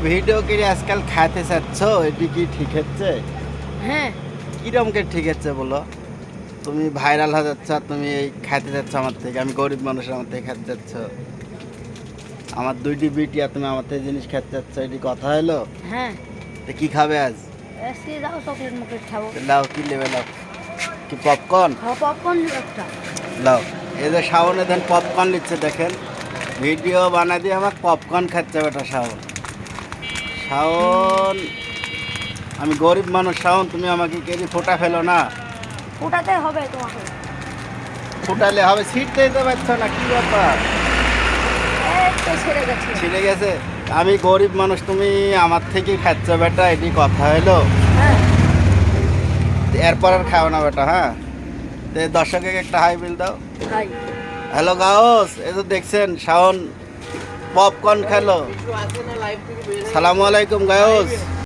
Video করে আজকাল খাইতে চাচ্ছ, এটি কি ঠিক হচ্ছে? হ্যাঁ। কিরমকে ঠিক হচ্ছে বলো? তুমি ভাইরাল হয়ে যাচ্ছ, তুমি এই খাইতে যাচ্ছ আমার থেকে, আমি গরিব মানুষের আমার থেকে খাইতে যাচ্ছ, আমার দুইটি বিটিয়া তুমি আমার থেকে জিনিস খাইতে যাচ্ছ, এটি কথা হলো? হ্যাঁ। তো কি খাবে আজ? আজকে যাও চকলেট মকলেট খাবো। তো লাও, কি নেবে লাও? কি পপকর্ন? খাও পপকর্ন একটা। লাও, এই যে শাওনে দেন পপকর্ন নিচ্ছে, দেখেন ভিডিও বানাই দিয়ে আমাকে পপকর্ন খাচ্ছে বেটা শাওন। শাওন, আমি গরিব মানুষ শাওন, তুমি আমাকে কেজি ফোটা ফেলো না। ওটাতে হবে তোমাকে। ফুটালে হবে, ছিটতে দিতে পারছো না, কি ব্যাপার? এই তো ছেড়ে গেছে। ছিঁড়ে গেছে। আমি গরিব মানুষ, তুমি আমার থেকেই খাচ্ছ বেটা, এটি কথা হলো? হ্যাঁ। এরপর আর খাও না বেটা, হ্যাঁ? তো দর্শকে একটা হাই বিল দাও। হাই। হ্যালো গাওস, এই তো দেখছেন শাওন পপকর্ন খেলো। সালামু আলাইকুম গাওস।